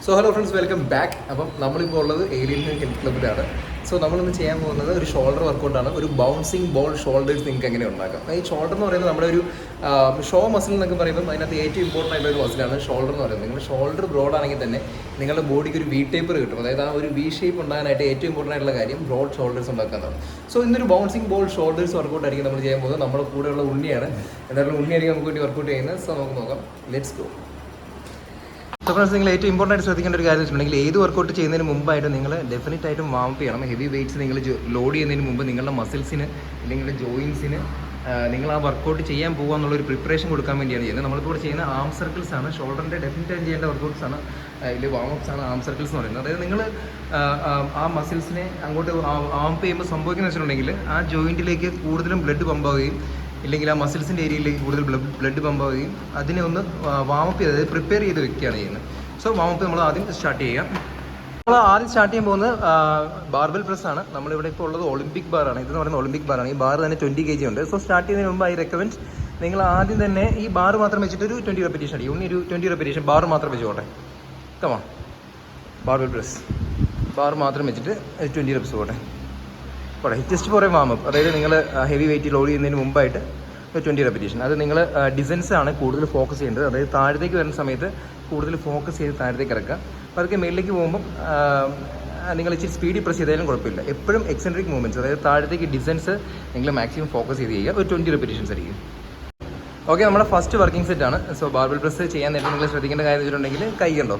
So hello friends, welcome back. അപ്പം നമ്മളിപ്പോൾ ഉള്ളത് ഏലിയൻ ഹെൽത്ത് ക്ലബ്ബിലാണ്. സോ നമ്മളിന്ന് ചെയ്യാൻ പോകുന്നത് ഒരു ഷോൾഡർ വർക്കൗട്ടാണ്. ഒരു ബൗൺസിങ് ബോൾ ഷോൾഡേഴ്സ് നിങ്ങൾക്ക് എങ്ങനെ ഉണ്ടാക്കാം. ഈ ഷോൾഡർ എന്ന് പറയുന്നത് നമ്മുടെ ഒരു ഷോ മസിൽ എന്നൊക്കെ പറയുമ്പോൾ അതിനകത്ത് ഏറ്റവും ഇമ്പോർട്ടൻ്റ് ആയിട്ടുള്ള ഒരു മസിലാണ് ഷോൾഡർ എന്ന് പറയുന്നത്. നിങ്ങളുടെ ഷോൾഡർ ബ്രോഡ് ആണെങ്കിൽ തന്നെ നിങ്ങളുടെ ബോഡിക്ക് ഒരു വി ടൈപ്പർ കിട്ടും. അതായത് ആ ഒരു വി ഷേപ്പ് ഉണ്ടാകാനായിട്ട് ഏറ്റവും ഇമ്പോർട്ടൻ്റ് ആയിട്ടുള്ള കാര്യം ബ്രോഡ് ഷോൾഡേഴ്സ് ഉണ്ടാക്കുന്നതാണ്. സോ ഇന്നൊരു ബൗൺസിങ് ബോൾ ഷോൾഡേഴ്സ് വർക്കൗട്ട് ആയിരിക്കും നമ്മൾ ചെയ്യാൻ പോകുന്നത്. നമ്മുടെ കൂടെയുള്ള ഉണ്ണിയാണ്. എന്തായാലും ഉണ്ണിയായിരിക്കും നമുക്ക് വേണ്ടി വർക്കൗട്ട് ചെയ്യുന്നത്. സോ നമുക്ക് നോക്കാം. Let's go. സോ ഫ്രണ്ട്സ്, നിങ്ങൾ ഏറ്റവും ഇമ്പോർട്ടൻ്റ് ആയിട്ട് ശ്രദ്ധിക്കേണ്ട ഒരു കാര്യം വെച്ചിട്ടുണ്ടെങ്കിൽ ഏത് വർക്കൗട്ട് ചെയ്യുന്നതിന് മുമ്പായിട്ട് നിങ്ങൾ ഡെഫിനറ്റ് ആയിട്ടും വാം ചെയ്യണം. ഹെവി വെയിറ്റ്സ് നിങ്ങൾ ലോഡ് ചെയ്യുന്നതിന് മുമ്പ് നിങ്ങളുടെ മസിൽസിന് അല്ലെങ്കിൽ ജോയിൻസിന് നിങ്ങൾ ആ വർക്കൗട്ട് ചെയ്യാൻ പോകുക എന്നുള്ളൊരു പ്രിപ്പറേഷൻ കൊടുക്കാൻ വേണ്ടിയാണ് ചെയ്യുന്നത്. നമ്മളിപ്പോൾ ചെയ്യുന്ന ആം സർക്കിൾസ് ആണ്. ഷോൾഡറിൻ്റെ ഡെഫിനറ്റ് ആയിട്ട് ചെയ്യേണ്ട വർക്കൗട്ട്സ് ആണ്. ഇതിൽ വാമപ്സ് ആണ് ആം സർക്കിൾസ് എന്ന് പറയുന്നത്. അതായത് നിങ്ങൾ ആ മസിൽസിനെ അങ്ങോട്ട് ആം ചെയ്യുമ്പോൾ സംഭവിക്കുന്നത് വെച്ചിട്ടുണ്ടെങ്കിൽ ആ ജോയിൻറ്റിലേക്ക് കൂടുതലും ബ്ലഡ് പമ്പാവുകയും ഇല്ലെങ്കിൽ ആ മസിൽസിൻ്റെ ഏരിയയിലേക്ക് കൂടുതൽ ബ്ലഡ് പമ്പാവുകയും അതിനെ ഒന്ന് വാമപ്പ് ചെയ്ത്, അതായത് പ്രിപ്പയർ ചെയ്ത് വെക്കുകയാണ് ചെയ്യുന്നത്. സോ വാമപ്പ് നമ്മൾ ആദ്യം സ്റ്റാർട്ട് ചെയ്യാം. നമ്മൾ ആദ്യം സ്റ്റാർട്ട് ചെയ്യാൻ പോകുന്നത് ബാർബൽ പ്രസ് ആണ്. നമ്മളിവിടെ ഇപ്പോൾ ഉള്ളത് ഒളിമ്പിക് ബാറാണ്. ഇതെന്ന് പറയുന്നത് ഒളിമ്പിക് ബാറാണ്. ഈ ബാർ തന്നെ 20 kg ഉണ്ട്. സോ സ്റ്റാർട്ട് ചെയ്യുന്നതിന് മുമ്പ് ഐ റെക്കമെൻഡ് നിങ്ങൾ ആദ്യം തന്നെ ഈ ബാർ മാത്രം വെച്ചിട്ട് ഒരു 20 റെപ്പിറ്റേഷൻ അടിക്കും. ഒരു 20 റെപ്പിറ്റേഷൻ ബാർ മാത്രം വെച്ചോട്ടെ. കമാ ബാർബൽ പ്രസ് ബാർ മാത്രം വെച്ചിട്ട് 20 റെപ്സ് പോട്ടെ. Just for A warm up. അതായത് നിങ്ങൾ ഹെവി വെയിറ്റ് ലോഡ് ചെയ്യുന്നതിന് മുമ്പായിട്ട് 20 റെപ്പിറ്റേഷൻ. അത് നിങ്ങൾ ഡിസൻസ് ആണ് കൂടുതൽ ഫോക്കസ് ചെയ്യേണ്ടത്. അതായത് താഴത്തേക്ക് വരുന്ന സമയത്ത് കൂടുതൽ ഫോക്കസ് ചെയ്ത് താഴത്തേക്ക് ഇറക്കുക. അപ്പോൾ അതൊക്കെ മേളിലേക്ക് പോകുമ്പം നിങ്ങൾ ഇച്ചിരി സ്പീഡിൽ പ്രസ് ചെയ്താലും കുഴപ്പമില്ല. എപ്പോഴും എക്സെൻട്രിക് മൂവ്മെൻറ്റ്സ്, അതായത് താഴത്തേക്ക് ഡിസൻസ് നിങ്ങൾ മാക്സിമം ഫോക്കസ് ചെയ്ത് ചെയ്യുക. ഒരു 20 റെപ്പിറ്റേഷൻസ് ആയിരിക്കും. ഓക്കെ, നമ്മുടെ ഫസ്റ്റ് വർക്കിംഗ് സെറ്റാണ്. സോ ബാർബൽ പ്രസ് ചെയ്യാൻ നേരത്തെ നിങ്ങൾ ശ്രദ്ധിക്കേണ്ട കാര്യം വെച്ചിട്ടുണ്ടെങ്കിൽ കൈ ഉണ്ടോ,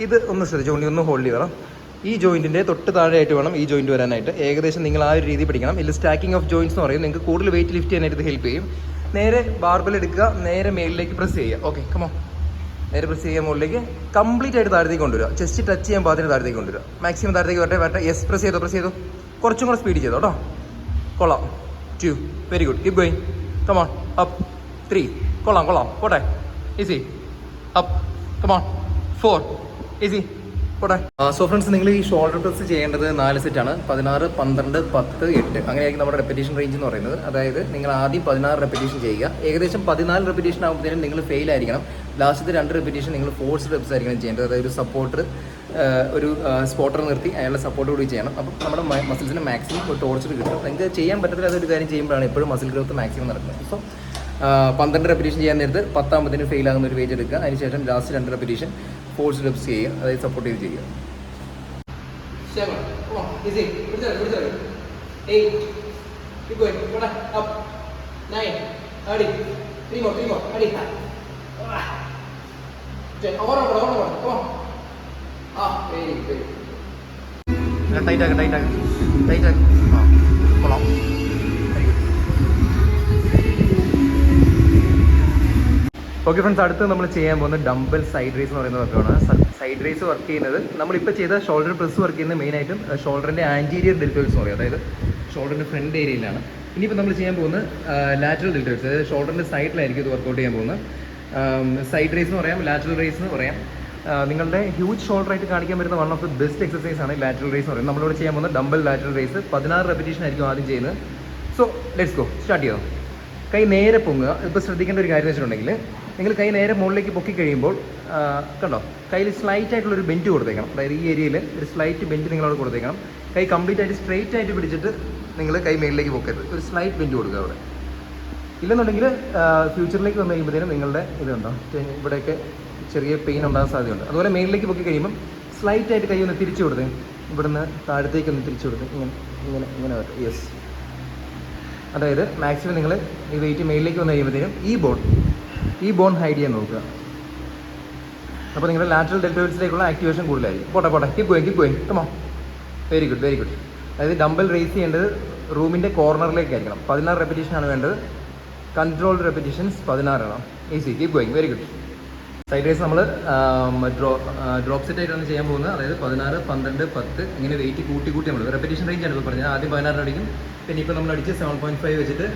ഇത് ഒന്ന് ശ്രദ്ധിച്ചു ഒന്ന് ഹോൾഡ് ചെയ്യണം. ഈ ജോയിൻറ്റിൻ്റെ തൊട്ട് താഴെയായിട്ട് വേണം ഈ ജോയിൻറ്റ് വരാനായിട്ട്. ഏകദേശം നിങ്ങൾ ആ ഒരു രീതി പഠിക്കണം. ഇതിൽ സ്റ്റാക്കിംഗ് ഓഫ് ജോയിൻറ്റ്സ് എന്ന് പറയും. നിങ്ങൾക്ക് കൂടുതൽ വെയിറ്റ് ലിഫ്റ്റ് ചെയ്യാനായിട്ട് ഇത് ഹെൽപ്പ് ചെയ്യും. നേരെ ബാർബൽ എടുക്കുക, നേരെ മേളിലേക്ക് പ്രസ് ചെയ്യുക. ഓക്കെ, കമോ നേരെ പ്രസ് ചെയ്യുക. മുകളിലേക്ക് കംപ്ലീറ്റ് ആയിട്ട് താഴത്തേക്ക് കൊണ്ടുവരിക. ചെസ്റ്റ് ടച്ച് ചെയ്യാൻ പാകത്തിന് താഴത്തേക്ക് കൊണ്ടുവരിക. മാക്സിമം താഴത്തേക്ക് വരട്ടെ. യെസ്, പ്രസ് ചെയ്തോ. കുറച്ചും കൂടെ സ്പീഡ് ചെയ്തോ കേട്ടോ. കൊള്ളാം. 2, very good. Keep going. Come on. Up. 3, കൊള്ളാം. പോട്ടെ. Easy. Up. Come on. 4, easy. So friends, നിങ്ങൾ ഈ ഷോൾഡർ പ്രസ് ചെയ്യേണ്ടത് 4 സെറ്റാണ്. 16, 12, 10, 8 അങ്ങനെയായിരിക്കും നമ്മുടെ റെപ്പിറ്റേഷൻ റേഞ്ച് എന്ന് പറയുന്നത്. അതായത് നിങ്ങൾ ആദ്യം 16 റെപ്പിറ്റേഷൻ ചെയ്യുക. ഏകദേശം 14 റെപ്പിറ്റേഷൻ ആകുമ്പോഴത്തേനും നിങ്ങൾ ഫെയിൽ ആയിരിക്കണം. ലാസ്റ്റത്തെ 2 റെപ്പിറ്റേഷൻ നിങ്ങൾ ഫോഴ്സ് റെപ്സ് ആയിരിക്കണം ചെയ്യേണ്ടത്. അതായത് ഒരു സപ്പോർട്ടർ, ഒരു സ്പോട്ടർ നിർത്തി അയാളുടെ സപ്പോർട്ട് കൂടി ചെയ്യണം. അപ്പം നമ്മുടെ മസിൽസിന് മാക്സിമം ഒരു ടോർച്ചർ കിട്ടും. നിങ്ങൾക്ക് ചെയ്യാൻ പറ്റത്തില്ലാത്ത ഒരു കാര്യം ചെയ്യുമ്പോഴാണ് എപ്പോഴും മസിൽ ഗ്രോത്ത് മാക്സിമം നടക്കുന്നത്. സോ 12 റെപ്പിറ്റേഷൻ ചെയ്യാൻ നേരത്ത് 10 ഫെയിൽ ആകുന്ന ഒരു വെയിറ്റ് എടുക്കുക. അതിനുശേഷം ലാസ്റ്റ് 2 റെപ്പിറ്റേഷൻ ഫോഴ്സ് റെപ്സ് ചെയ്യുക, അതായത് സപ്പോർട്ട് ചെയ്ത് ചെയ്യുക. 7, 8, keep going, up, 9, ready, 3 more, ready, 10, over, come on, very good. Tight ആക്ക്, കൊള്ളാം. ഓക്കെ ഫ്രണ്ട്സ്, അടുത്ത് നമ്മൾ ചെയ്യാൻ പോകുന്നത് ഡംബൽ സൈഡ് റേസ് എന്ന് പറയുന്ന വർക്കാണ്. സൈഡ് റേസ് വർക്ക് ചെയ്യുന്നത് നമ്മളിപ്പോൾ ചെയ്ത ഷോൾഡർ പ്രസ് വർക്ക് ചെയ്യുന്നത് മെയിനായിട്ടും ഷോൾഡറിൻ്റെ ആൻറ്റീരിയർ ഡെൽറ്റോയിഡ്സ് എന്ന് പറയും. അതായത് ഷോൾഡറിൻ്റെ ഫ്രണ്ട് ഏരിയയിലാണ്. ഇനിയിപ്പോൾ നമ്മൾ ചെയ്യാൻ പോകുന്നത് ലാറ്ററൽ ഡെൽറ്റോയിഡ്സ്, അതായത് ഷോൾഡറിൻ്റെ സൈഡിലായിരിക്കും ഇത് വർക്കൗട്ട് ചെയ്യാൻ പോകുന്നത്. സൈഡ് റേസ് എന്ന് പറയാം, ലാറ്ററൽ റേസ് എന്ന് പറയാം. നിങ്ങളുടെ ഹ്യൂജ് ഷോൾഡറായിട്ട് കാണിക്കാൻ പറ്റുന്ന one of the best exercise ആണ് ലാറ്ററൽ റേസ് എന്ന് പറയുന്നത്. നമ്മളിവിടെ ചെയ്യാൻ പോകുന്നത് ഡംബൽ ലാറ്ററൽ റേസ് 16 റെപ്പിറ്റേഷൻ ആയിരിക്കും ആദ്യം ചെയ്യുന്നത്. സോ ലെറ്റ്സ് ഗോ, സ്റ്റാർട്ട് ചെയ്തോ. കൈ നേരെ പൊങ്ങുക. ഇപ്പോൾ ശ്രദ്ധിക്കേണ്ട ഒരു കാര്യം വെച്ചിട്ടുണ്ടെങ്കിൽ നിങ്ങൾ കൈ നേരെ മുകളിലേക്ക് പൊക്കി കഴിയുമ്പോൾ കണ്ടോ, കയ്യിൽ സ്ലൈറ്റ് ആയിട്ടുള്ളൊരു ബെൻഡ് കൊടുത്തേക്കണം. അതായത് ഈ ഏരിയയിൽ ഒരു സ്ലൈറ്റ് ബെൻഡ് നിങ്ങളവിടെ കൊടുത്തേക്കണം. കൈ കംപ്ലീറ്റ് ആയിട്ട് സ്ട്രെയിറ്റ് ആയിട്ട് പിടിച്ചിട്ട് നിങ്ങൾ കൈ മേളിലേക്ക് പൊക്കരുത്. ഒരു സ്ലൈറ്റ് ബെൻഡ് കൊടുക്കുക അവിടെ. ഇല്ലെന്നുണ്ടെങ്കിൽ ഫ്യൂച്ചറിലേക്ക് വന്നു കഴിയുമ്പോഴത്തേനും നിങ്ങളുടെ ഇതുണ്ടോ ഇവിടെയൊക്കെ ചെറിയ പെയിൻ ഉണ്ടാകാൻ സാധ്യതയുണ്ട്. അതുപോലെ മേളിലേക്ക് പൊക്കി കഴിയുമ്പം സ്ലൈറ്റ് ആയിട്ട് കൈ ഒന്ന് തിരിച്ചു കൊടുത്തേ. ഇവിടുന്ന് താഴത്തേക്ക് ഒന്ന് തിരിച്ചു കൊടുത്തേ. ഇങ്ങനെ വരും. യെസ്, അതായത് മാക്സിമം നിങ്ങൾ ഈ വെയിറ്റ് മേളിലേക്ക് വന്നു കഴിയുമ്പോഴത്തേനും ഈ ബോൺ ഹൈഡ് ചെയ്യാൻ നോക്കുക. അപ്പോൾ നിങ്ങളുടെ ലാറ്ററൽ ഡെൽറ്റോയിഡ്സിലേക്കുള്ള ആക്ടിവേഷൻ കൂടുതലായിരിക്കും. പോട്ടെ. Keep going. Come on very good. അതായത് ഡംബൽ റേസ് ചെയ്യേണ്ടത് റൂമിൻ്റെ കോർണറിലേക്കായിരിക്കണം. 16 റെപ്പിറ്റേഷനാണ് വേണ്ടത്. കൺട്രോൾഡ് റെപ്പിറ്റേഷൻസ് 16 ആണ്. Easy. Keep going. Very good. Side raise നമ്മൾ ഡ്രോപ്പ് സെറ്റ് ആയിട്ടാണ് ചെയ്യാൻ പോകുന്നത്. അതായത് 16, 12, 10 ഇങ്ങനെ വെയിറ്റ് കൂട്ടി നമ്മൾ റെപ്പിറ്റേഷൻ റേഞ്ചാണ് ഇപ്പോൾ പറഞ്ഞത്. ആദ്യം 16 അടിക്കും, പിന്നെ ഇപ്പോൾ നമ്മൾ അടിച്ച് 7.5 വെച്ചിട്ട്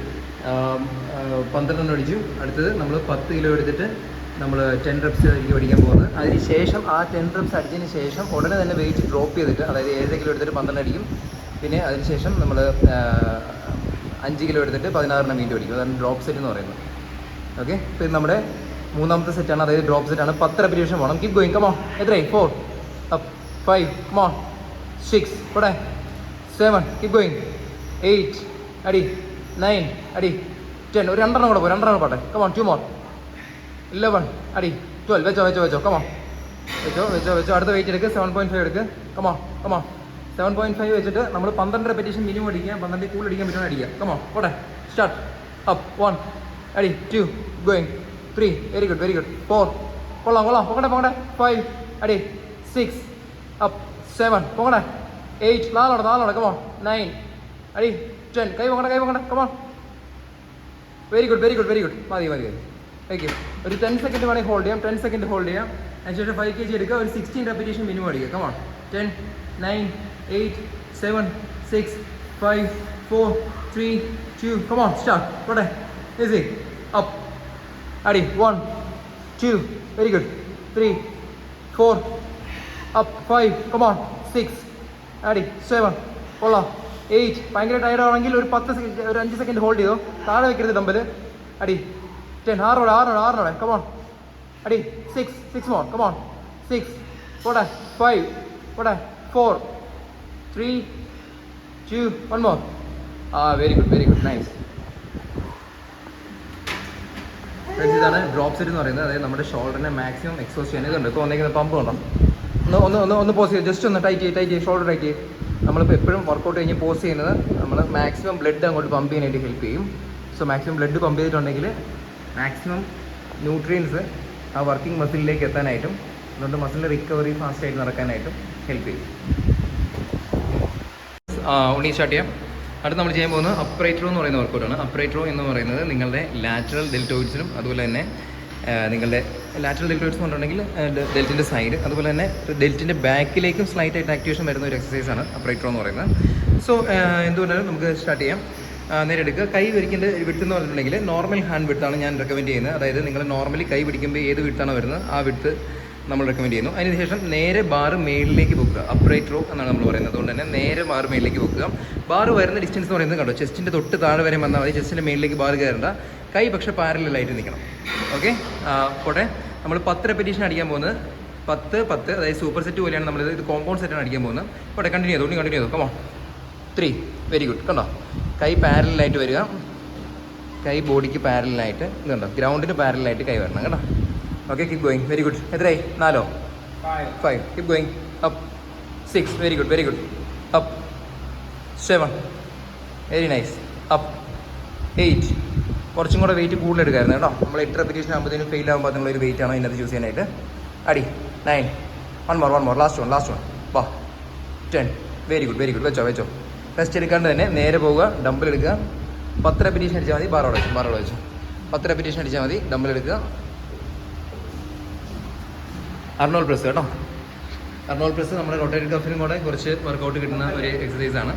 12 അടിച്ചു. അടുത്തത് നമ്മൾ 10 കിലോ എടുത്തിട്ട് നമ്മൾ 10 റെപ്സ് ആയിരിക്കും അടിക്കാൻ പോകുന്നത്. അതിന് ശേഷം ആ 10 റെപ്സ് അടിച്ചതിന് ശേഷം ഉടനെ തന്നെ വെയിറ്റ് ഡ്രോപ്പ് ചെയ്തിട്ട്, അതായത് 7 കിലോ എടുത്തിട്ട് 12 അടിക്കും. പിന്നെ അതിനുശേഷം നമ്മൾ 5 കിലോ എടുത്തിട്ട് 16 വീണ്ടും അടിക്കും. അതാണ് ഡ്രോപ്പ് സെറ്റ് എന്ന് പറയുന്നത്. ഓക്കെ, ഇപ്പോൾ നമ്മുടെ മൂന്നാമത്തെ സെറ്റാണ്, അതായത് ഡ്രോപ്പ് സെറ്റാണ്. 10 റെപ്പിറ്റേഷൻ വേണം. Keep going. കമോ. എത്രയായി? 4, up, 5, come on, 6, പോട്ടെ, 7, keep going, 8, അടി, 9, അടി, 10, ഒരു രണ്ടെണ്ണം കൂടെ പോയി, രണ്ടെണ്ണം പോട്ടെ, come on, 2 more, 11, അടി, 12, വെച്ചോ, come on, വെച്ചോ, അടുത്ത വെയിറ്റ് എടുക്ക്, 7.5 എടുക്ക്, come on, 7.5 വെച്ചിട്ട് നമ്മൾ 12 റെപ്പിറ്റേഷൻ മിനിമം അടിക്കുക, 12 കൂടുതൽ അടിക്കാൻ പറ്റുന്ന അടിക്കുക, come on, പോട്ടെ, സ്റ്റാർട്ട്, up, 1, അടി, 2, going, 3, വെരി ഗുഡ്, 4, കൊള്ളാം, പോകട്ടെ, 5, അടി, 6, up, 7, പോകട്ടെ, 8, നാലോടെ, come on, 9, അടി, 10, കൈ പോകട്ടെ, come on, വെരി ഗുഡ്, മതി, ഓക്കെ, ഒരു 10 സെക്കൻഡ് വേണമെങ്കിൽ ഹോൾഡ് ചെയ്യാം, 10 സെക്കൻഡ് ഹോൾഡ് ചെയ്യാം, അതിനുശേഷം 5 kg എടുക്കുക, ഒരു 16 റെപ്പിറ്റേഷൻ മിനിമം അടിക്കുക, come on, 10, 9, 8, 7, 6, 5, 4, 3, 2, come on, start, പോട്ടെ, easy, up, അടി, 1, 2, very good, 3, 4, up, 5, come on, 6, അടി, 7, കൊള്ളാം, 8, ഭയങ്കര ടയർഡ് ആണെങ്കിൽ ഒരു 5 സെക്കൻഡ് ഹോൾഡ് ചെയ്തോ, താഴെ വെക്കരുത് ഡമ്പൽ, അടി, 10, ആറോടെ, come on, അടി, 6 more, come on, 6, പോട്ടെ, 5, പോട്ടെ, 4, 3, 2, 1 more, very good, nice. ഇതാണ് ഡ്രോപ്പ് സെറ്റ് എന്ന് പറയുന്നത്, അതായത് നമ്മുടെ ഷോൾഡറിനെ മാക്സിമം എക്സോസ്റ്റ് ചെയ്യാൻ ഇതുണ്ട്. ഇപ്പോൾ വന്നിരിക്കുന്ന പമ്പ് ഉണ്ടോ, ഒന്ന് പോസ് ചെയ്ത് ജസ്റ്റ് ഒന്ന് ടൈറ്റ് ചെയ്ത് ഷോൾഡർ ടൈറ്റ് ചെയ്ത്. നമ്മളിപ്പോൾ എപ്പോഴും വർക്കൗട്ട് കഴിഞ്ഞ് പോസ് ചെയ്യുന്നത് നമ്മൾ മാക്സിമം ബ്ലഡ് അങ്ങോട്ട് പമ്പ് ചെയ്യാനായിട്ട് ഹെൽപ്പ് ചെയ്യും. സോ മാക്സിമം ബ്ലഡ് പമ്പ് ചെയ്തിട്ടുണ്ടെങ്കിൽ മാക്സിമം ന്യൂട്രിയൻസ് ആ വർക്കിംഗ് മസിലിലേക്ക് എത്താനായിട്ടും അതുകൊണ്ട് മസിലിൻ്റെ റിക്കവറി ഫാസ്റ്റായിട്ട് നടക്കാനായിട്ടും ഹെൽപ്പ് ചെയ്യും. ഉണ്ണി സ്റ്റാർട്ട് ചെയ്യാം. അടുത്ത് നമ്മൾ ചെയ്യാൻ പോകുന്നത് അപ്രൈറ്റ് റോ എന്ന് പറയുന്ന വർക്കൗട്ടാണ്. അപ്രൈറ്റ് റോ എന്ന് പറയുന്നത് നിങ്ങളുടെ ലാറ്ററൽ ഡെൽറ്റോയിഡ്സിനും അതുപോലെ തന്നെ നിങ്ങളുടെ ലാറ്ററൽ ഡെൽറ്റോയിഡ്സ് എന്ന് പറഞ്ഞിട്ടുണ്ടെങ്കിൽ ഡെൽറ്റിൻ്റെ സൈഡ്, അതുപോലെ തന്നെ ഡെൽറ്റിൻ്റെ ബാക്കിലേക്കും സ്ലൈറ്റ് ആയിട്ട് ആക്ടിവേഷൻ വരുന്ന ഒരു എക്സസൈസാണ് അപ്രൈറ്റ് റോ എന്ന് പറയുന്നത്. സോ എന്തുകൊണ്ടാലും നമുക്ക് സ്റ്റാർട്ട് ചെയ്യാം. നേരെ എടുക്കുക. കൈ വിരിക്കേണ്ട വിഡ്ത്ത് എന്ന് പറഞ്ഞിട്ടുണ്ടെങ്കിൽ നോർമൽ ഹാൻഡ് വിഡ്ത്താണ് ഞാൻ റെക്കമെൻഡ് ചെയ്യുന്നത്. അതായത് നിങ്ങൾ നോർമലി കൈ പിടിക്കുമ്പോൾ ഏത് വിഡ്ത്താണോ വരുന്നത് ആ വിഡ്ത്ത് നമ്മൾ റെക്കമെൻഡ് ചെയ്യുന്നു. അതിനുശേഷം നേരെ ബാറ് മേളിലേക്ക് വെക്കുക. അപ്രൈറ്റ് റോ എന്നാണ് നമ്മൾ പറയുന്നത്. അതുകൊണ്ട് തന്നെ നേരെ ബാറ് മേളിലേക്ക് വെക്കുക. ബാറ് വരുന്ന ഡിസ്റ്റൻസ് എന്ന് പറയുന്നത് കണ്ടോ, ചെസ്റ്റിൻ്റെ തൊട്ട് താഴെ വരെ വന്നാൽ മതി. ചെസ്റ്റിൻ്റെ മേളിലേക്ക് ബാറ് കയറേണ്ട. കൈ പക്ഷേ പാരലായിട്ട് നിൽക്കണം. ഓക്കെ, പോട്ടെ. നമ്മൾ 10 റെപ്പിറ്റേഷൻ അടിക്കാൻ പോകുന്നത് 10, അതായത് സൂപ്പർ സെറ്റ് പോലെയാണ് നമ്മളിത്. ഇത് കോമ്പൗണ്ട് സെറ്റാണ് അടിക്കാൻ പോകുന്നത്. പോട്ടെ, കണ്ടിന്യൂ ചെയ്തു. Come on 3, very good. കണ്ടോ, കൈ പാരലായിട്ട് വരിക. കൈ ബോഡിക്ക് പാരലായിട്ട് ഇതുണ്ടോ, ഗ്രൗണ്ടിന് പാരലായിട്ട് കൈ വരണം കേട്ടോ. Okay, keep going, very good. എത്രയായി? 4, 5, keep going. Up 6, very good. Up 7, very nice. Up 8, കുറച്ചും കൂടെ വെയിറ്റ് കൂടുതൽ എടുക്കായിരുന്നു കേട്ടോ. നമ്മൾ 8 റെപ്പിറ്റേഷൻ ആകുമ്പോഴത്തേനും ഫെയിൽ ആകുമ്പോൾ നിങ്ങളൊരു വെയിറ്റ് ആണോ ഇതിനകത്ത് ചൂസ് ചെയ്യാനായിട്ട്. അടി 9, വൺ മോർ, ലാസ്റ്റ് വൺ, വാ 10, വെരി ഗുഡ്. വെച്ചോ. റെസ്റ്റ് എടുക്കാണ്ട് തന്നെ നേരെ പോവുക. ഡംബിൾ എടുക്കുക. 10 റെപ്പിറ്റേഷൻ അടിച്ചാൽ മതി. ബാറോടെ വെച്ചു 10 റെപ്പിറ്റേഷൻ അടിച്ചാൽ മതി. ഡംബിൾ എടുക്കുക. അർണോൾ പ്രസ് കേട്ടോ. അർണോൾ പ്രസ് നമ്മുടെ റൊട്ടേറ്റഡ് കഫിനും കൂടെ കുറച്ച് വർക്കൗട്ട് കിട്ടുന്ന ഒരു എക്സസൈസാണ്.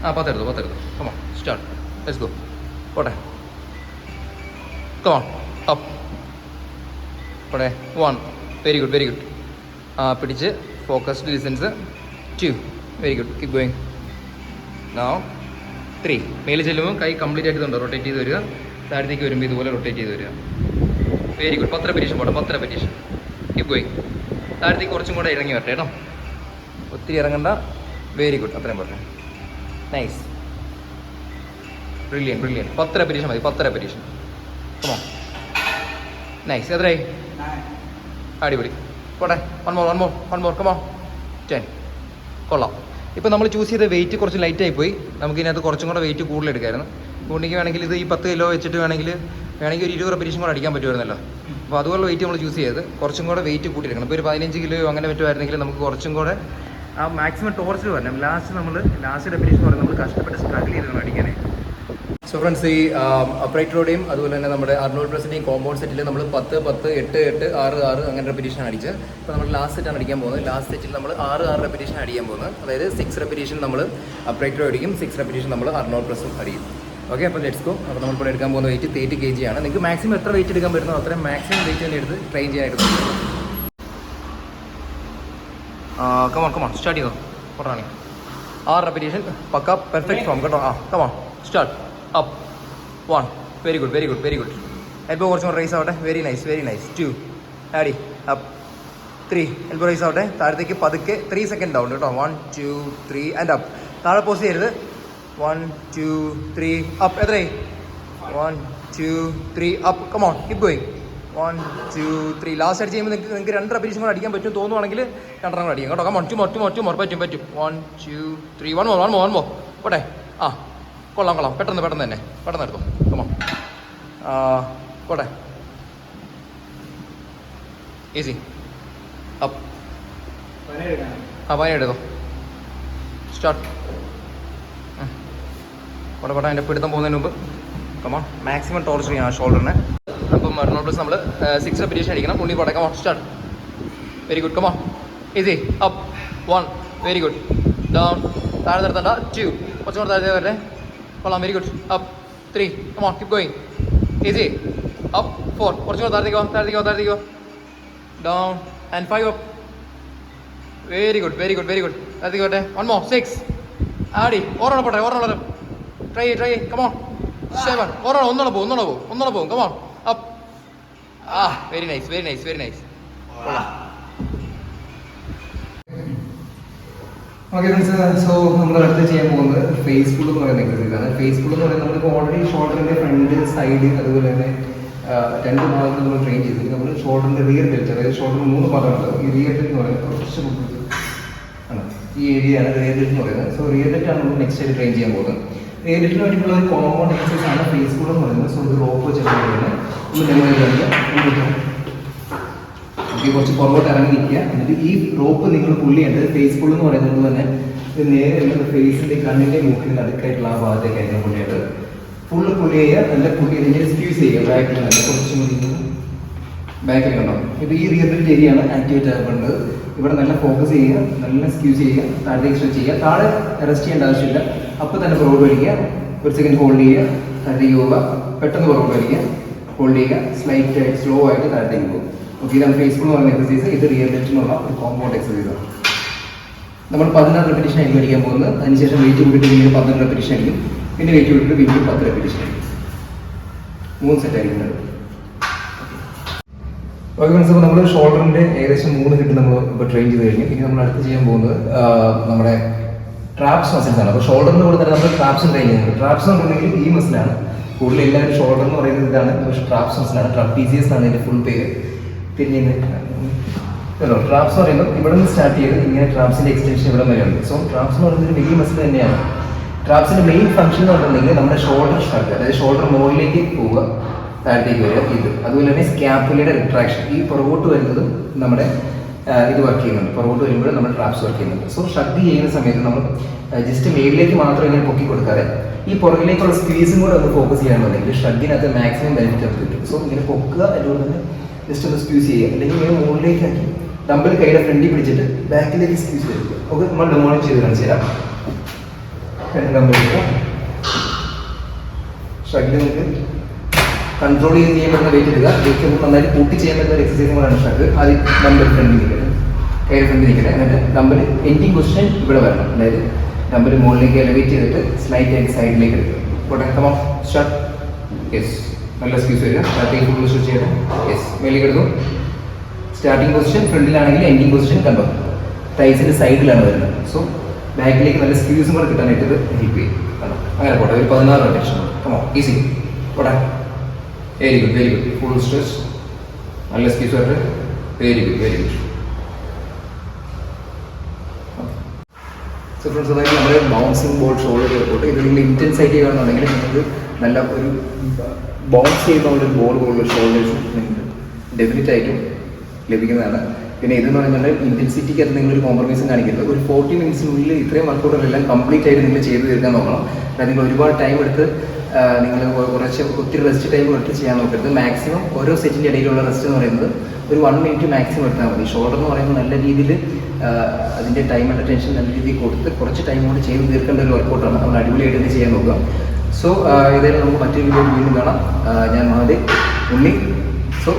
10 എടുത്തു. Come on, start, let's go. പോട്ടെ, കമോൺ, അപ്പ്, പോട്ടെ. 1, വെരി ഗുഡ്. പിടിച്ച് focused distance. 2, very good. Keep going. Now 3, മേലിൽ ചെല്ലുമ്പോൾ കൈ കംപ്ലീറ്റ് ആയിട്ട് റൊട്ടേറ്റ് ചെയ്ത് വരിക. താഴത്തേക്ക് വരുമ്പോൾ ഇതുപോലെ റൊട്ടേറ്റ് ചെയ്ത് വരിക. Very good. 10 റെപ്പിറ്റേഷൻ പോട്ടെ. 10 റെപ്പിറ്റേഷൻ. Keep going. താഴത്തേക്ക് കുറച്ചും കൂടെ ഇറങ്ങി വരട്ടെ കേട്ടോ. ഒത്തിരി ഇറങ്ങണ്ട. Very good. അത്രയും പോട്ടെ. Nice, brilliant. 10 റെപ്പിറ്റേഷൻ മതി. 10 റെപ്പിറ്റേഷൻ. Come on, nice. എത്രയായി? അടിപൊളി. പോട്ടെ, വൺ മോർ, കമോൺ. 10, കൊള്ളാം. ഇപ്പോൾ നമ്മൾ ചൂസ് ചെയ്ത വെയിറ്റ് കുറച്ച് ലൈറ്റായി പോയി. നമുക്കിതിനകത്ത് കുറച്ചും കൂടെ വെയിറ്റ് കൂടുതൽ എടുക്കായിരുന്നു. അതുകൊണ്ടെങ്കിൽ വേണമെങ്കിൽ ഇത് ഈ 10 കിലോ വെച്ചിട്ട് വേണമെങ്കിൽ ഒരു 20 റെപ്പിറ്റേഷൻ കൂടെ അടിക്കാൻ പറ്റുമായിരുന്നല്ലോ. അപ്പോൾ അതുപോലെ വെയിറ്റ് നമ്മൾ ചൂസ് ചെയ്ത് കുറച്ചും കൂടെ വെയിറ്റ് കൂട്ടിയെടുക്കണം. ഇപ്പോൾ ഒരു 15 കിലോയോ അങ്ങനെ പറ്റുമായിരുന്നെങ്കിൽ നമുക്ക് കുറച്ചും കൂടെ ആ മാക്സിമം ടോർച്ചിൽ വരണം. ലാസ്റ്റ് റെപ്പിറ്റേഷൻ പറയുന്നത് നമ്മൾ കഷ്ടപ്പെട്ട് സ്ട്രഗിൾ ചെയ്ത് വേണം അടിക്കാനേ. സോ ഫ്രണ്ട്സ്, ഈ അപ്രൈറ്റ് റോഡേയും അതുപോലെ തന്നെ നമ്മുടെ അർണോൾഡ് പ്രസിൻ്റെയും കോമ്പൗണ്ട് സെറ്റിൽ നമ്മൾ 10, 8, 6 അങ്ങനെ റെപ്പിറ്റേഷൻ അടിച്ച്. അപ്പോൾ നമ്മൾ ലാസ്റ്റ് സെറ്റാണ് അടിക്കാൻ പോകുന്നത്. ലാസ്റ്റ് സെറ്റിൽ നമ്മൾ 6 റെപ്പിറ്റേഷൻ അടിക്കാൻ പോകുന്നത്. അതായത് 6 റെപ്പിറ്റേഷൻ നമ്മൾ അപ്രൈറ്റ് റോ അടിക്കും, 6 റെപ്പിറ്റേഷൻ നമ്മൾ അർണോൾഡ് പ്രസും അടിക്കും. ഓക്കെ, അപ്പോൾ ലെറ്റ്സ് ഗോ. അപ്പോൾ നമ്മളിപ്പോൾ എടുക്കാൻ പോകുന്ന വെയിറ്റ് 30 kg ആണ്. നിങ്ങൾക്ക് മാക്സിമം എത്ര വെയിറ്റ് എടുക്കാൻ പറ്റുന്നോ അത്രയും മാക്സിമം വെയിറ്റ് തന്നെ എടുത്ത് ട്രെയിൻ ചെയ്യാനായിട്ട് പറ്റും. കമോൺ, സ്റ്റാർട്ട് ചെയ്തോ. പറഞ്ഞാണി 6 റെപ്പിറ്റേഷൻ പക്ക പെർഫെക്റ്റ് ഫോം കേട്ടോ. Come on, start. Up 1, very good. Elbow കുറച്ചും കൂടെ റേസ് ആവട്ടെ. Very nice. 2, അടി. അപ്പ് 3. എൽബോ റൈസ് ആവട്ടെ. താഴത്തേക്ക് പതുക്കെ 3 സെക്കൻഡ് ഡൗൺ കേട്ടോ. 1 2 3 ആൻഡ് അപ്പ്. താഴെ പോസ് ചെയ്യരുത്. 1 2 3 അപ്പ്. എത്രയായി? 1 2 3 up. Come on keep going. 1 2 3. Last അടിച്ച് ചെയ്യുമ്പോൾ നിങ്ങൾക്ക് 2 റെപ്പിറ്റേഷൻ കൂടെ അടിക്കാൻ പറ്റും തോന്നുവാണെങ്കിൽ 2 കൂടെ അടിക്കാം കേട്ടോ. കമോൺ 2 more പറ്റും. 1 2 3 1 more പോട്ടെ. ആ കൊള്ളാം. പെട്ടെന്ന് തന്നെ പെട്ടെന്ന് എടുത്തോ. കമോൺ പോട്ടെ. Easy up. പനി എടുത്തോ. സ്റ്റാർട്ട്. പോട്ടെ അതിൻ്റെ പിടുത്തം പോകുന്നതിന് മുമ്പ് കമോൺ മാക്സിമം ടോർച്ചർ ചെയ്യണം ആ ഷോൾഡറിനെ. അപ്പം റെനോൾഡ് പ്ലസ് നമ്മൾ 6 റെപ്പിറ്റേഷൻ അടിക്കണം. ഉണ്ണി പോട്ടെ. Come on start. Very good. Come on easy up. 1 very good. Down. താഴെ നിർത്തണ്ട. 2 കുറച്ചും കൂടെ താഴെ വരട്ടെ. കൊള്ളാം. Very good. Up. 3 come on keep going. Easy up. 4 കുറച്ചും കൂടെ താഴത്തേക്കോ. Down and 5 up. Very good. താഴത്തേക്കോട്ടെ. 1 more 6 ആടി. ഓരോണം പോട്ടെ. Try come on. 7 ഒന്നോടെ പോകും. Come on up. Very nice. Okay friends, so നമ്മൾ അടുത്ത് ചെയ്യാൻ പോകുന്നത് ഫേസ് പുൾ എന്ന് പറയുന്ന എക്സസൈസാണ്. ഫേസ് പുൾ എന്ന് പറയുന്നത് നമ്മളിപ്പോൾ ഓൾറെഡി ഷോൾഡറിൻ്റെ ഫ്രണ്ട് സൈഡ് അതുപോലെ തന്നെ 2 ഭാഗങ്ങൾ നമ്മൾ ട്രെയിൻ ചെയ്തിട്ട് നമ്മൾ ഷോൾഡറിൻ്റെ റിയർ ഡെൽറ്റ്, അതായത് ഷോൾഡറിന് 3 ഭാഗമുണ്ട്. ഈ റിയർ ഡെൽറ്റ് എന്ന് പറയുന്നത് കുറച്ച് ആണ്. ഈ ഏരിയയാണ് റിയർ ഡെൽറ്റ് എന്ന് പറയുന്നത്. സോ റിയർ ഡെൽറ്റ് ആണ് നമ്മൾ നെക്സ്റ്റ് ആയിട്ട് ട്രെയിൻ ചെയ്യാൻ പോകുന്നത്. റിയർ ഡെൽറ്റിന് വേണ്ടിയിട്ടുള്ള ഒരു കോമ്പൗണ്ട് എക്സസൈസ് ആണ് ഫേസ് പുൾ എന്ന് പറയുന്നത്. സോ ഇത് റോപ്പ് വെച്ചിട്ടുള്ളത് കുറച്ച് പുറകോട്ട് ഇറങ്ങി നിൽക്കുക. എന്നിട്ട് ഈ റോപ്പ് നിങ്ങൾ പുള്ളി ചെയ്യേണ്ടത് ഫേസ് പുൾ എന്ന് പറയുന്നത് തന്നെ ഇത് നേരെ നിങ്ങളുടെ ഫേസിൻ്റെ കണ്ണിൻ്റെ മൂക്കിൻ്റെ അടുക്കായിട്ടുള്ള ആ ഭാഗത്തേക്കായിരിക്കും പുള്ളിയേണ്ടത്. ഫുള്ള് പുള്ളി ചെയ്യുക. നല്ല പുള്ളി ഇതിൻ്റെ സ്ക്യൂസ് ചെയ്യുക. ബാക്കിൽ നല്ല കുറച്ചും കൂടി ബാക്കിൽ ഉണ്ടാവും. ഇത് ഈ റിയർ ഡെൽറ്റ് ഏരിയ ആണ് ആക്ടിവേറ്റ് ആകേണ്ടത്. ഇവിടെ നല്ല ഫോക്കസ് ചെയ്യുക, നല്ല സ്ക്യൂസ് ചെയ്യുക, താഴത്തേക്ക് സ്ട്രെച്ച് ചെയ്യുക. താഴെ റെസ്റ്റ് ചെയ്യേണ്ട ആവശ്യമില്ല. അപ്പോൾ തന്നെ പുറകോട്ട് വലിക്കുക. 1 സെക്കൻഡ് ഹോൾഡ് ചെയ്യുക, താഴത്തേക്ക് പോവുക. പെട്ടെന്ന് പുറകോട്ട് വലിക്കുക, ഹോൾഡ് ചെയ്യുക, സ്ലൈറ്റ് ആയിട്ട് സ്ലോ ആയിട്ട് താഴത്തേക്ക് പോകും. ഓക്കെ, ഇതാണ് ഫേസ് പുൾ എന്ന് പറയുന്ന എക്സസൈസ്. ഇത് റിയർ ഡെൽറ്റിനുള്ള ഒരു കോമ്പൗണ്ട് എക്സസൈസാണ്. നമ്മൾ 16 റെപ്പിറ്റേഷൻ ആയിരിക്കും അടിക്കാൻ പോകുന്നത്. അതിനുശേഷം വെയിറ്റ് കൂട്ടിയിട്ട് വീണ്ടും 12 റെപ്പിറ്റേഷൻ ആയിരിക്കും. പിന്നെ വെയിറ്റ് കൂട്ടിയിട്ട് വീണ്ടും 10 റെപ്പിറ്റേഷൻ ആയിരിക്കും. 3 സെറ്റ് ആയിരിക്കും. ഓക്കെ ഫ്രണ്ട്സ്, അപ്പോൾ നമ്മൾ ഷോൾഡറിൻ്റെ ഏകദേശം 3 ഹിറ്റ് നമ്മൾ ഇപ്പോൾ ട്രെയിൻ ചെയ്ത് കഴിഞ്ഞു. ഇനി നമ്മൾ അടുത്ത് ചെയ്യാൻ പോകുന്നത് നമ്മുടെ ട്രാപ്സ് മസിൽസ് ആണ്. അപ്പോൾ ഷോൾഡറിൻ്റെ കൂടെ തന്നെ നമ്മൾ ട്രാപ്സും ട്രെയിൻ ചെയ്യുന്നുണ്ട്. ട്രാപ്സ് എന്ന് പറഞ്ഞിട്ടുണ്ടെങ്കിൽ ഈ മസിലാണ്. കൂടുതൽ എല്ലാവരും ഷോൾഡർ എന്ന് പറയുന്നത് ഇതാണ്, പക്ഷേ ട്രാപ്സ് മസിലാണ്. ട്രപ്പീസിയസ് ആണ് ഇതിൻ്റെ ഫുൾ പേര്. പിന്നെ ട്രാപ്സ് എന്ന് പറയുമ്പോൾ ഇവിടെ നിന്ന് സ്റ്റാർട്ട് ചെയ്ത് ഇങ്ങനെ ട്രാപ്സിൻ്റെ എക്സ്റ്റൻഷൻ ഇവിടെ വരെയുണ്ട്. സോ ട്രാപ്സ് എന്ന് പറയുന്നത് ഒരു വലിയ മസിൽ തന്നെയാണ്. ട്രാപ്സിൻ്റെ മെയിൻ ഫംഗ്ഷൻ എന്ന് പറഞ്ഞിട്ടുണ്ടെങ്കിൽ നമ്മുടെ ഷോൾഡർ സ്ട്രക്ക്, അതായത് ഷോൾഡർ മുകളിലേക്ക് പോവുക, താഴത്തേക്ക് വരിക, ഇത്. അതുപോലെ തന്നെ സ്കാപ്പുലയുടെ റിട്രാക്ഷൻ, ഈ പുറകോട്ട് വരുന്നതും നമ്മുടെ ഇത് വർക്ക് ചെയ്യുന്നുണ്ട്. പുറകോട്ട് വരുമ്പോൾ നമ്മുടെ ട്രാപ്സ് വർക്ക് ചെയ്യുന്നുണ്ട്. സോ ഷഗ് ചെയ്യുന്ന സമയത്ത് നമ്മൾ ജസ്റ്റ് മേളിലേക്ക് മാത്രം ഇങ്ങനെ പൊക്കി കൊടുക്കാതെ ഈ പുറകിലേക്കുള്ള സ്ക്വീസും കൂടെ ഒന്ന് ഫോക്കസ് ചെയ്യാന്നുണ്ടെങ്കിൽ ഷഗ്ഗിനകത്ത് മാക്സിമം ബെനിഫിറ്റ് നമുക്ക് കിട്ടും. സോ ഇങ്ങനെ പൊക്കുക, അതുപോലെ തന്നെ ജസ്റ്റ് ഒന്ന് സ്ക്യൂസ് ചെയ്യുക. അല്ലെങ്കിൽ ഇങ്ങനെ മുകളിലേക്കാക്കി ഡംബൽ കൈയുടെ ഫ്രണ്ടിൽ പിടിച്ചിട്ട് ബാക്കിലേക്ക് സ്ക്യൂസ് ചെയ്യുക. ഓക്കെ, നമ്മൾ ഡെമോണിക് ചെയ്ത് കാണിച്ചു തരാം. ഡംബലിലേക്ക് ഷഗ്ഗിൽ നിങ്ങൾക്ക് കൺട്രോൾ ചെയ്ത് ചെയ്യാൻ പറ്റുന്ന വെയിറ്റ് എടുക്കുക. വെയിറ്റ് നന്നായിട്ട് കൂട്ടി ചെയ്യാൻ പറ്റുന്ന ഒരു എക്സസൈസ് കൂടെയാണ് ഷഗ്. അത് ഡംബൽ ഫ്രണ്ടിൽ നിൽക്കട്ടെ, കൈയുടെ ഫ്രണ്ടിൽ നിൽക്കട്ടെ. എന്നിട്ട് ഡംബൽ എൻഡിങ് പൊസിഷൻ ഇവിടെ വരണം. അതായത് ഡംബൽ മുകളിലേക്ക് എലവേറ്റ് ചെയ്തിട്ട് സ്ലൈറ്റ് ആയിട്ട് സൈഡിലേക്ക് എടുക്കുക. പോട്ടെ, കമോൺ സ്റ്റാർട്ട്. യെസ്, നല്ല സ്ക്യൂസ് വരിക. സ്റ്റാർട്ടിങ് ഫുൾ സ്വിച്ച് ചെയ്യണം. യെസ്, മേലേക്ക് എടുക്കും. സ്റ്റാർട്ടിങ് പൊസിഷൻ ഫ്രണ്ടിലാണെങ്കിൽ എൻഡിങ് പൊസിഷൻ കണ്ടോ ടൈസിൻ്റെ സൈഡിലാണ് വരുന്നത്. സോ ബാക്കിലേക്ക് നല്ല സ്ക്യൂസും കൂടെ കിട്ടാനായിട്ട് ഇത് ഹെൽപ്പ് ചെയ്യും. കണ്ടോ, അങ്ങനെ പോട്ടെ. ഒരു 16 റെപ്പിറ്റേഷൻ. Come on easy. പോട്ടെ, വെരി ഗുഡ്. ഫുൾ സ്ട്രെച്ച്, നല്ല സ്ക്യൂസ് വരട്ടെ. Very good. സോ ഫ്രണ്ട്സ്, അതായത് നമ്മുടെ ബൗൺസിങ് ബോൾ ഷോൾഡർ വർക്കൗട്ട്. ഇത് നിങ്ങൾ ഇൻറ്റൻസ് ആയിട്ട് ചെയ്യുകയാണെന്നുണ്ടെങ്കിൽ നിങ്ങൾക്ക് നല്ല ഒരു ബൗൺസ് ചെയ്യുന്ന ഒരു ബോൾ പോലുള്ള ഷോൾഡേഴ്സ് നിങ്ങൾക്ക് ഡെഫിനറ്റ് ആയിട്ടും ലഭിക്കുന്നതാണ്. പിന്നെ ഇതെന്ന് പറയുന്നത് ഇൻറ്റൻസിറ്റിക്ക് അത് നിങ്ങളൊരു കോംപ്രമൈസും കാണിക്കരുത്. ഒരു 40 മിനിറ്റ്സിനുള്ളിൽ ഇത്രയും വർക്കൗട്ടുകളെല്ലാം കംപ്ലീറ്റ് ആയിട്ട് നിങ്ങൾ ചെയ്ത് തീർക്കാൻ നോക്കണം. അതായത് നിങ്ങൾ ഒരുപാട് ടൈം എടുത്ത് നിങ്ങൾ ഒത്തിരി റെസ്റ്റ് ടൈം എടുത്ത് ചെയ്യാൻ നോക്കരുത്. മാക്സിമം ഓരോ സെറ്റിൻ്റെ ഇടയിലുള്ള റെസ്റ്റ് എന്ന് പറയുന്നത് ഒരു 1 മിനിറ്റ് മാക്സിമം എടുത്താൽ മതി. ഷോൾഡർ എന്ന് പറയുന്നത് നല്ല രീതിയിൽ അതിൻ്റെ ടൈം ആൻഡ് അറ്റൻഷൻ നല്ല രീതിയിൽ കൊടുത്ത് കുറച്ച് ടൈം കൊണ്ട് ചെയ്ത് തീർക്കേണ്ട ഒരു വർക്കൗട്ടാണ്. നമ്മൾ അടിപൊളിയായിട്ട് തന്നെ ചെയ്യാൻ നോക്കുക. സോ ഏതായാലും നമുക്ക് മറ്റൊരു വീഡിയോ വീണ്ടും കാണാം. ഞാൻ മഹാദേവ്, ഉണ്ണി. സോ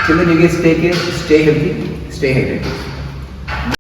ചില you guys take care, stay healthy, stay hydrated.